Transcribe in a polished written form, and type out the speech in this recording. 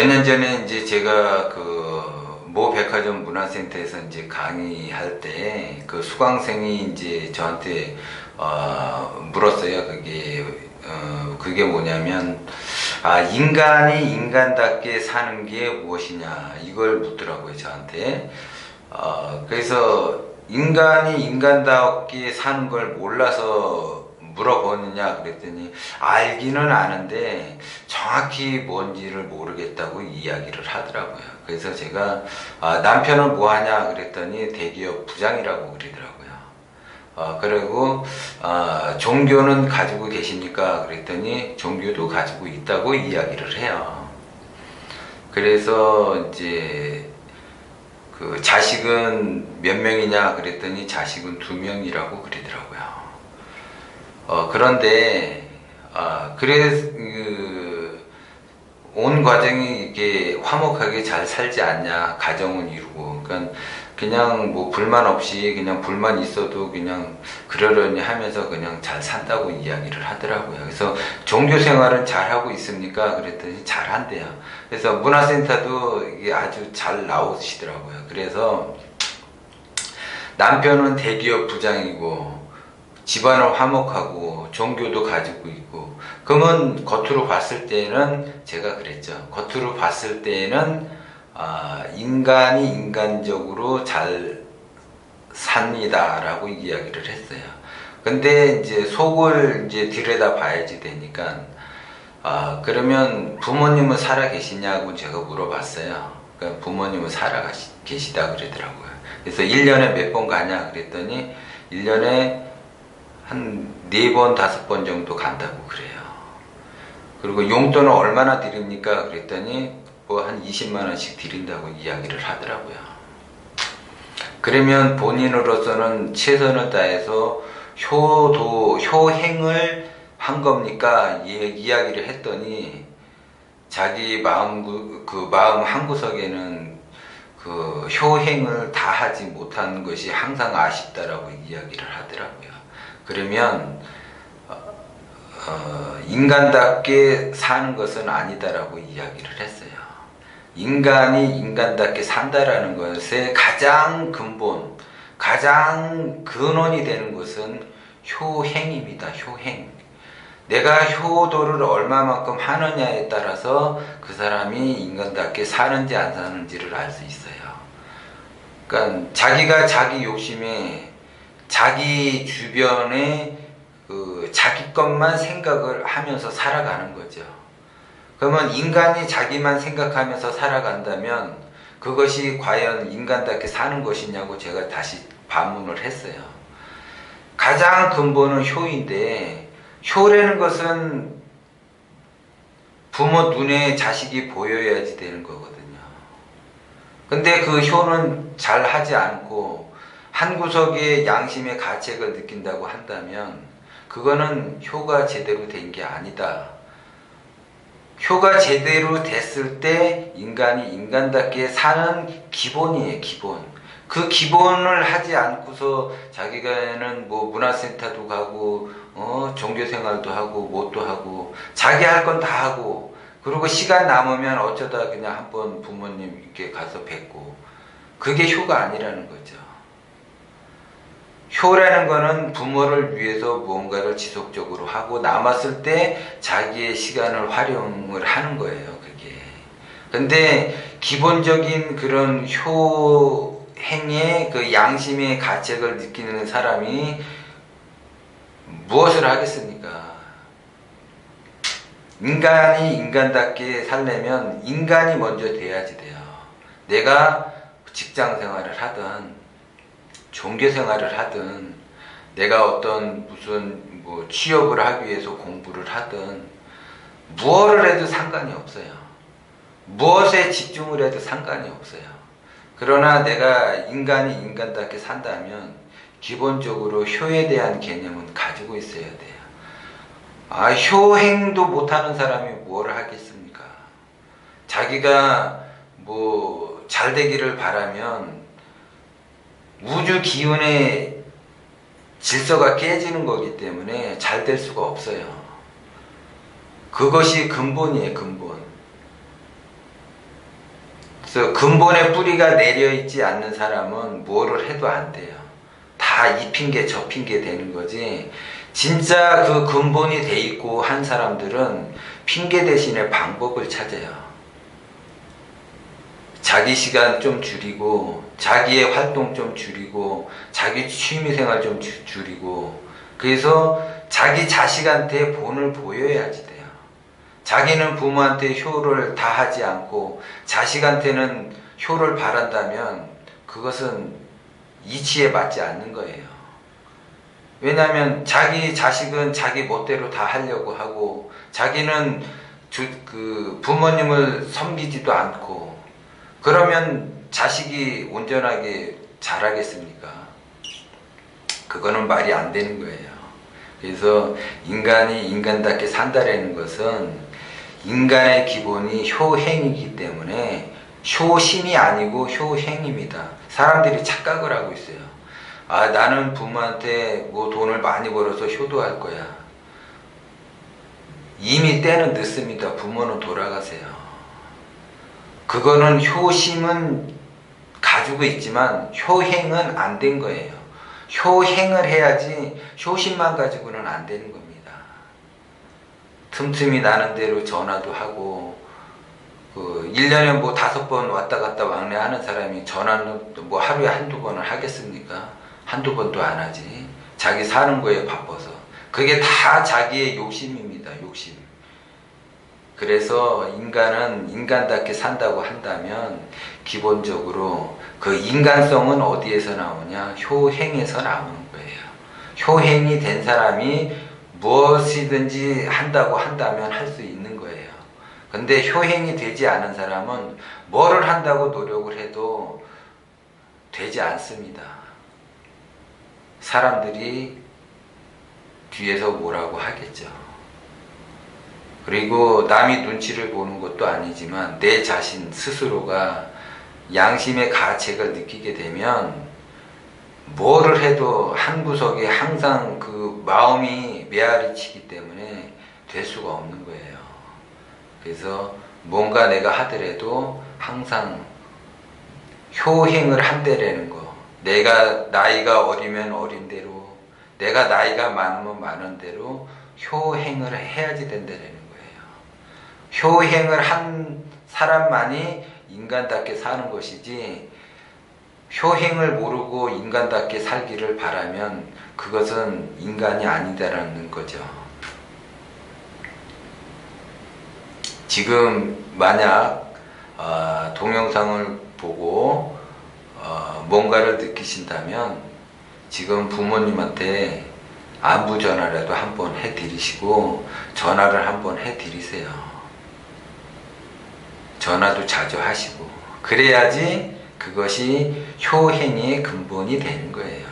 몇 년 전에 이제 제가 그 모 백화점 문화센터에서 이제 강의할 때 그 수강생이 이제 저한테 물었어요. 그게 뭐냐면 인간이 인간답게 사는 게 무엇이냐 이걸 묻더라고요 저한테. 그래서 인간이 인간답게 사는 걸 몰라서 물어보느냐 그랬더니 알기는 아는데 정확히 뭔지를 모르겠다고 이야기를 하더라고요. 그래서 제가 남편은 뭐 하냐 그랬더니 대기업 부장이라고 그러더라고요. 그리고 종교는 가지고 계십니까 그랬더니 종교도 가지고 있다고 이야기를 해요. 그래서 이제 그 자식은 몇 명이냐 그랬더니 자식은 2명이라고 그러더라고요. 그런데 온 과정이 이게 화목하게 잘 살지 않냐, 가정은 이루고, 그러니까 그냥 뭐 불만 없이 그냥 불만 있어도 그냥 그러려니 하면서 그냥 잘 산다고 이야기를 하더라고요. 그래서 종교 생활은 잘 하고 있습니까? 그랬더니 잘 한대요. 그래서 문화센터도 이게 아주 잘 나오시더라고요. 그래서 남편은 대기업 부장이고 집안은 화목하고 종교도 가지고 있고, 그러면 겉으로 봤을 때는 제가 그랬죠. 겉으로 봤을 때는 인간이 인간적으로 잘 삽니다라고 이야기를 했어요. 근데 이제 속을 이제 들여다 봐야지 되니까 그러면 부모님은 살아 계시냐고 제가 물어봤어요. 그러니까 부모님은 살아 계시다 그러더라고요. 그래서 1년에 몇 번 가냐 그랬더니 1년에 한 4번, 5번 정도 간다고 그래요. 그리고 용돈은 얼마나 드립니까? 그랬더니 뭐 한 20만 원씩 드린다고 이야기를 하더라고요. 그러면 본인으로서는 최선을 다해서 효행을 한 겁니까? 이야기를 했더니 자기 마음 한구석에는 그 효행을 다 하지 못한 것이 항상 아쉽다라고 이야기를 하더라고요. 그러면 인간답게 사는 것은 아니다라고 이야기를 했어요. 인간이 인간답게 산다라는 것의 가장 근본, 가장 근원이 되는 것은 효행입니다. 효행. 내가 효도를 얼마만큼 하느냐에 따라서 그 사람이 인간답게 사는지 안 사는지를 알 수 있어요. 그러니까 자기가 자기 욕심에 자기 주변에 자기 것만 생각을 하면서 살아가는 거죠. 그러면 인간이 자기만 생각하면서 살아간다면 그것이 과연 인간답게 사는 것이냐고 제가 다시 반문을 했어요. 가장 근본은 효인데, 효라는 것은 부모 눈에 자식이 보여야지 되는 거거든요. 근데 그 효는 잘 하지 않고 한 구석에 양심의 가책을 느낀다고 한다면 그거는 효가 제대로 된 게 아니다. 효가 제대로 됐을 때 인간이 인간답게 사는 기본이에요, 기본. 그 기본을 하지 않고서 자기가는 뭐 문화센터도 가고 종교생활도 하고 뭣도 하고 자기 할 건 다 하고, 그리고 시간 남으면 어쩌다 그냥 한번 부모님 이렇게 가서 뵙고, 그게 효가 아니라는 거죠. 효라는 거는 부모를 위해서 무언가를 지속적으로 하고 남았을 때 자기의 시간을 활용을 하는 거예요, 그게. 근데 기본적인 그런 효행의 그 양심의 가책을 느끼는 사람이 무엇을 하겠습니까? 인간이 인간답게 살려면 인간이 먼저 돼야지 돼요. 내가 직장 생활을 하든 종교 생활을 하든 내가 어떤 무슨 뭐 취업을 하기 위해서 공부를 하든 무엇을 해도 상관이 없어요. 무엇에 집중을 해도 상관이 없어요. 그러나 내가 인간이 인간답게 산다면 기본적으로 효에 대한 개념은 가지고 있어야 돼요. 효행도 못하는 사람이 뭘 하겠습니까? 자기가 뭐 잘 되기를 바라면 우주 기운의 질서가 깨지는 거기 때문에 잘 될 수가 없어요. 그것이 근본이에요, 근본. 그래서 근본의 뿌리가 내려있지 않는 사람은 뭐를 해도 안 돼요. 다 이 핑계 저 핑계 되는 거지. 진짜 그 근본이 돼 있고 한 사람들은 핑계 대신에 방법을 찾아요. 자기 시간 좀 줄이고, 자기의 활동 좀 줄이고, 자기 취미생활 좀 줄이고, 그래서 자기 자식한테 본을 보여야지 돼요. 자기는 부모한테 효를 다 하지 않고 자식한테는 효를 바란다면 그것은 이치에 맞지 않는 거예요. 왜냐하면 자기 자식은 자기 멋대로 다 하려고 하고, 자기는 부모님을 섬기지도 않고, 그러면 자식이 온전하게 자라겠습니까? 그거는 말이 안 되는 거예요. 그래서 인간이 인간답게 산다라는 것은 인간의 기본이 효행이기 때문에 효심이 아니고 효행입니다. 사람들이 착각을 하고 있어요. 아, 나는 부모한테 뭐 돈을 많이 벌어서 효도할 거야. 이미 때는 늦습니다. 부모는 돌아가세요. 그거는 효심은 가지고 있지만 효행은 안 된 거예요. 효행을 해야지 효심만 가지고는 안 되는 겁니다. 틈틈이 나는 대로 전화도 하고, 1년에 뭐 5번 왔다 갔다 왕래하는 사람이 전화는 뭐 하루에 한두 번을 하겠습니까? 한두 번도 안 하지. 자기 사는 거에 바빠서. 그게 다 자기의 욕심입니다. 욕심. 그래서 인간은 인간답게 산다고 한다면 기본적으로 그 인간성은 어디에서 나오냐? 효행에서 나오는 거예요. 효행이 된 사람이 무엇이든지 한다고 한다면 할 수 있는 거예요. 근데 효행이 되지 않은 사람은 뭐를 한다고 노력을 해도 되지 않습니다. 사람들이 뒤에서 뭐라고 하겠죠. 그리고 남이 눈치를 보는 것도 아니지만 내 자신 스스로가 양심의 가책을 느끼게 되면 뭐를 해도 한 구석에 항상 그 마음이 메아리 치기 때문에 될 수가 없는 거예요. 그래서 뭔가 내가 하더라도 항상 효행을 한다라는 거. 내가 나이가 어리면 어린 대로, 내가 나이가 많으면 많은 대로 효행을 해야지 된다라는 거예요. 효행을 한 사람만이 인간답게 사는 것이지, 효행을 모르고 인간답게 살기를 바라면 그것은 인간이 아니다라는 거죠. 지금 만약 동영상을 보고 뭔가를 느끼신다면 지금 부모님한테 안부 전화라도 한번 해드리시고 전화를 한번 해드리세요. 전화도 자주 하시고, 그래야지 그것이 효행의 근본이 되는 거예요.